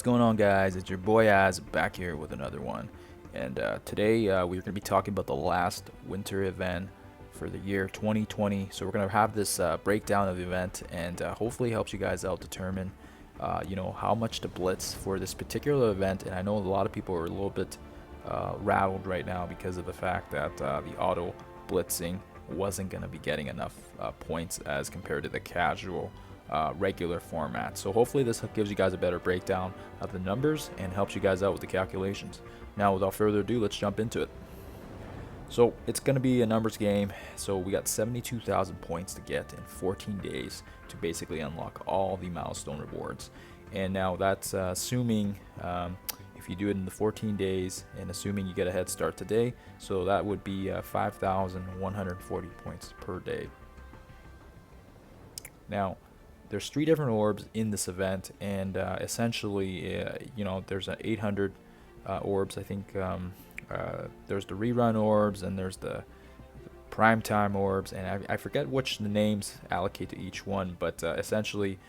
going on, guys? It's your boy Az back here with another one. And today we're going to be talking about the last winter event for the year 2020. So we're going to have this breakdown of the event and hopefully helps you guys out determine how much to blitz for this particular event. And I know a lot of people are a little bit rattled right now because of the fact that the auto blitzing wasn't going to be getting enough points as compared to the casual regular format. So hopefully this gives you guys a better breakdown of the numbers and helps you guys out with the calculations. Now without further ado, let's jump into it. So it's going to be a numbers game. So we got 72,000 points to get in 14 days to basically unlock all the milestone rewards. And now that's assuming if you do it in the 14 days and assuming you get a head start today, so that would be 5,140 points per day. Now there's 3 different orbs in this event, and essentially there's 800 orbs. I think there's the rerun orbs and there's the primetime orbs, and I forget which the names allocate to each one, but essentially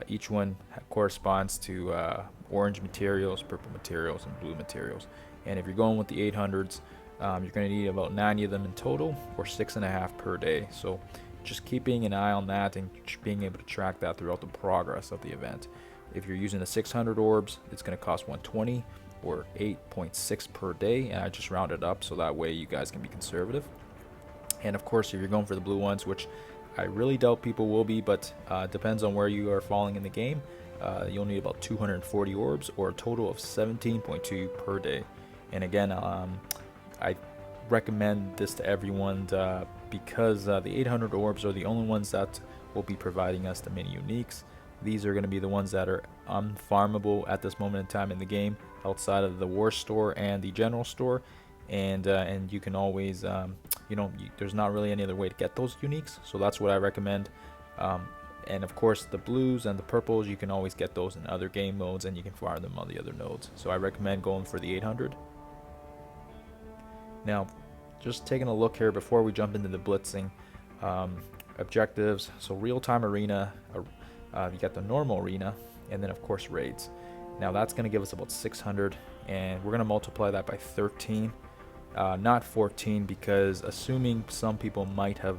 each one corresponds to orange materials, purple materials, and blue materials. And if you're going with the 800s, you're going to need about 90 of them in total, or 6.5 per day. So just keeping an eye on that and being able to track that throughout the progress of the event. If you're using the 600 orbs, it's going to cost 120 or 8.6 per day, and I just rounded up so that way you guys can be conservative. And of course, if you're going for the blue ones, which I really doubt people will be, but depends on where you are falling in the game, you'll need about 240 orbs or a total of 17.2 per day. And again, I recommend this to everyone because the 800 orbs are the only ones that will be providing us the mini uniques. These are going to be the ones that are unfarmable at this moment in time in the game outside of the war store and the general store, and you can always there's not really any other way to get those uniques, so that's what I recommend. And of course the blues and the purples, you can always get those in other game modes and you can farm them on the other nodes, so I recommend going for the 800. Now just taking a look here before we jump into the blitzing objectives. So real-time arena, you got the normal arena, and then of course raids. Now that's going to give us about 600, and we're going to multiply that by 13, not 14, because assuming some people might have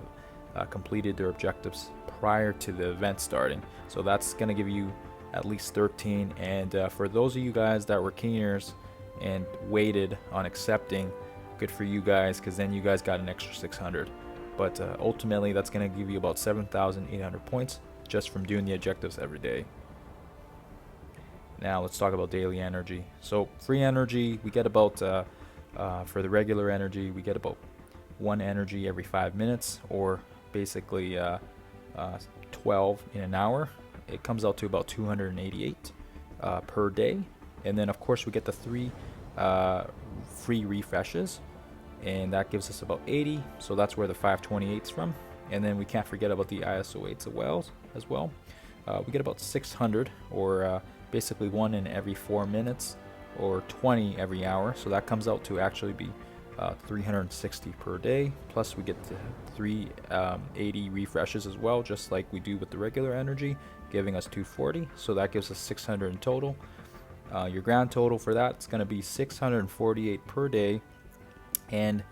completed their objectives prior to the event starting, so that's going to give you at least 13. And for those of you guys that were keeners and waited on accepting, good for you guys, because then you guys got an extra 600. But ultimately that's going to give you about 7,800 points just from doing the objectives every day. Now let's talk about daily energy. So free energy, we get about for the regular energy, we get about 1 energy every 5 minutes, or basically 12 in an hour. It comes out to about 288 per day. And then of course we get the 3 free refreshes, and that gives us about 80, so that's where the 528's from. And then we can't forget about the ISO 8s as well. We get about 600, or basically 1 in every 4 minutes, or 20 every hour, so that comes out to actually be 360 per day. Plus we get the 380 refreshes as well, just like we do with the regular energy, giving us 240, so that gives us 600 in total. Your grand total for that is going to be 648 per day. And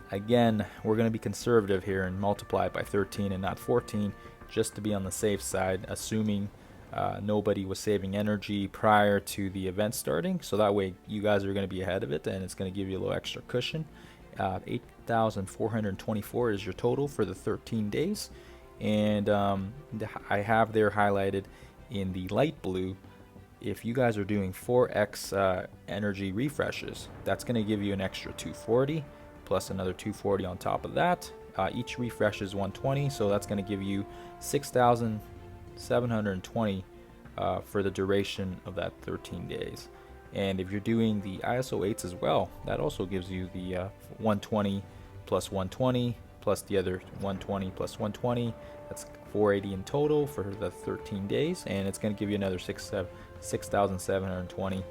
again, we're going to be conservative here and multiply it by 13 and not 14, just to be on the safe side, assuming nobody was saving energy prior to the event starting, so that way you guys are going to be ahead of it and it's going to give you a little extra cushion. 8,424 is your total for the 13 days. And I have there highlighted in the light blue, if you guys are doing 4x energy refreshes, that's going to give you an extra 240 plus another 240 on top of that. Each refresh is 120, so that's going to give you 6,720 for the duration of that 13 days. And if you're doing the ISO 8s as well, that also gives you the 120 plus 120 plus the other 120 plus 120. That's 480 in total for the 13 days, and it's going to give you another 6,720.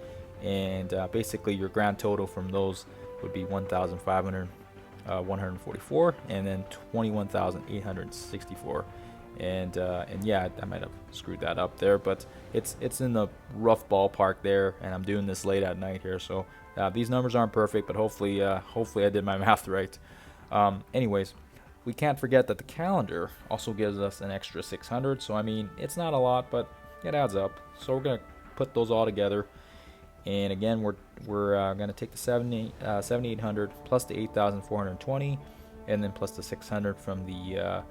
And basically your grand total from those would be 1,144, and then 21,864. And yeah, I might have screwed that up there, but it's in the rough ballpark there, and I'm doing this late at night here, so these numbers aren't perfect, but hopefully I did my math right. Anyways, we can't forget that the calendar also gives us an extra 600, so I mean, it's not a lot, but it adds up. So we're gonna put those all together, and again, we're gonna take the 7800 plus the 8420, and then plus the 600 from the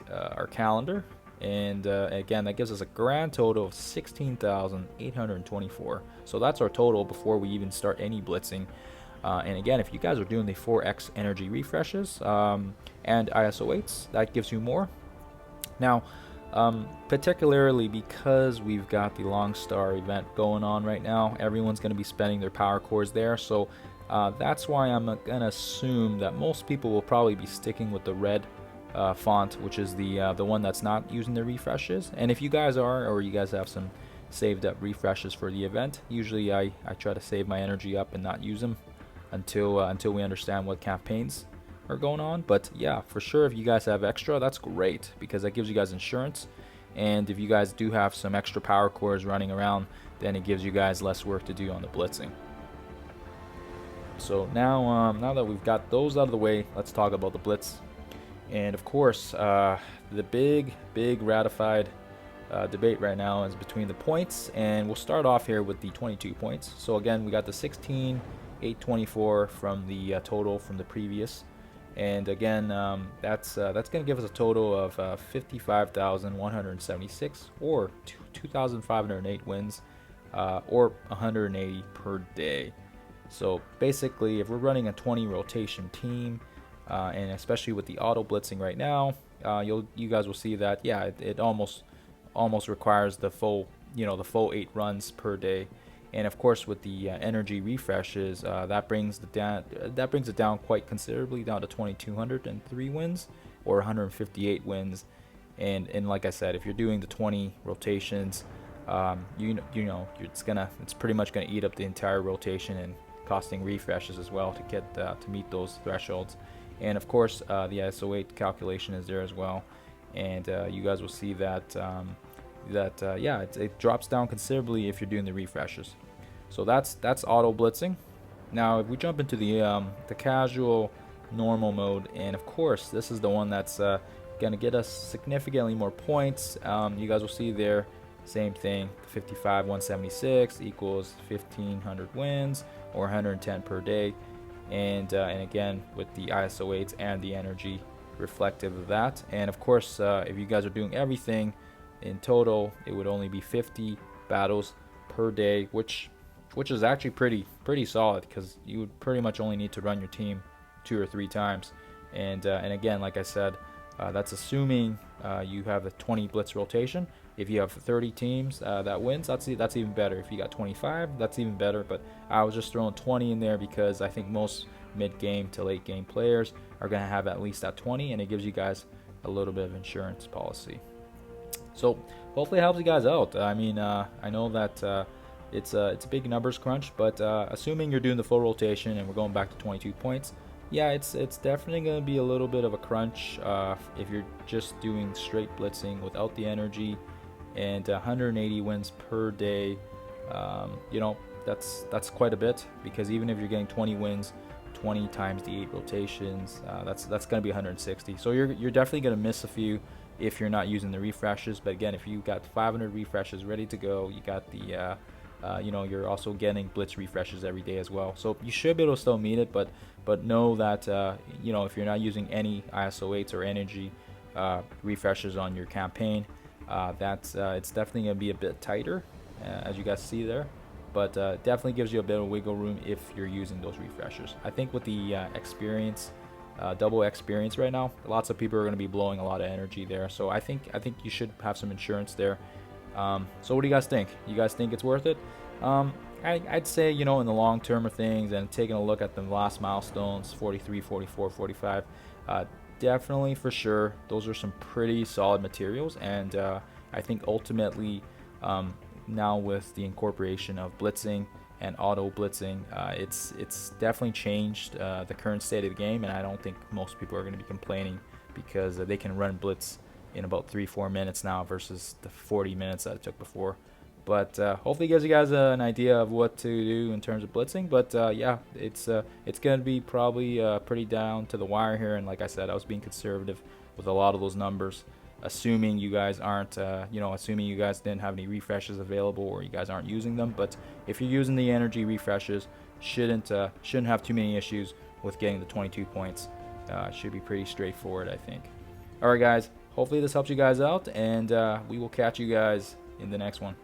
our calendar, and again, that gives us a grand total of 16,824. So that's our total before we even start any blitzing. And again, if you guys are doing the 4x energy refreshes and ISO 8s, that gives you more. Now, particularly because we've got the Long Star event going on right now, everyone's going to be spending their power cores there. So that's why I'm going to assume that most people will probably be sticking with the red font, which is the one that's not using the refreshes. And if you guys are, or you guys have some saved up refreshes for the event, usually I try to save my energy up and not use them until we understand what campaigns are going on. But yeah, for sure, if you guys have extra, that's great, because that gives you guys insurance. And if you guys do have some extra power cores running around, then it gives you guys less work to do on the blitzing. So now that we've got those out of the way, let's talk about the blitz. And of course, the big ratified debate right now is between the points, and we'll start off here with the 22 points. So again, we got the 16,824 from the total from the previous, and again, that's going to give us a total of 55,176, or 2,508 wins, or 180 per day. So basically, if we're running a 20 rotation team, and especially with the auto blitzing right now, you guys will see that it almost requires the full 8 runs per day. And of course, with the energy refreshes, that brings it down quite considerably, down to 2,203 wins, or 158 wins. And like I said, if you're doing the 20 rotations, it's pretty much gonna eat up the entire rotation and costing refreshes as well to get to meet those thresholds. And of course, the ISO 8 calculation is there as well, and you guys will see that it drops down considerably if you're doing the refreshes. So that's auto blitzing. Now, if we jump into the casual normal mode, and of course, this is the one that's gonna get us significantly more points. You guys will see there, same thing, 55,176 equals 1,500 wins, or 110 per day. And again, with the ISO 8s and the energy reflective of that. And of course, if you guys are doing everything in total, it would only be 50 battles per day, which is actually pretty solid, because you would pretty much only need to run your team 2 or 3 times. And again, like I said, that's assuming you have a 20 blitz rotation. If you have 30 teams that wins, that's even better. If you got 25, that's even better. But I was just throwing 20 in there because I think most mid-game to late-game players are going to have at least that 20, and it gives you guys a little bit of insurance policy. So hopefully it helps you guys out. I mean, I know that it's a big numbers crunch, but assuming you're doing the full rotation and we're going back to 22 points, yeah, it's definitely going to be a little bit of a crunch if you're just doing straight blitzing without the energy, and 180 wins per day. That's quite a bit, because even if you're getting 20 wins, 20 times the 8 rotations, that's going to be 160. So you're definitely going to miss a few if you're not using the refreshes. But again, if you got 500 refreshes ready to go, you got the you're also getting blitz refreshes every day as well, so you should be able to still meet it. But know that if you're not using any ISO 8s or energy refreshes on your campaign, it's definitely going to be a bit tighter, as you guys see there. But definitely gives you a bit of wiggle room if you're using those refreshers. I think with the experience, double experience right now, lots of people are going to be blowing a lot of energy there. So I think you should have some insurance there. So what do you guys think? You guys think it's worth it? I'd say, in the long term of things, and taking a look at the last milestones, 43, 44, 45, definitely for sure, those are some pretty solid materials. And I think ultimately, now with the incorporation of blitzing and auto blitzing, it's definitely changed the current state of the game, and I don't think most people are going to be complaining, because they can run blitz in about 3-4 minutes now versus the 40 minutes that it took before. But hopefully it gives you guys an idea of what to do in terms of blitzing. But yeah, it's going to be probably pretty down to the wire here. And like I said, I was being conservative with a lot of those numbers, assuming you guys aren't, assuming you guys didn't have any refreshes available or you guys aren't using them. But if you're using the energy refreshes, shouldn't have too many issues with getting the 22 points. Should be pretty straightforward, I think. All right, guys. Hopefully this helps you guys out, and we will catch you guys in the next one.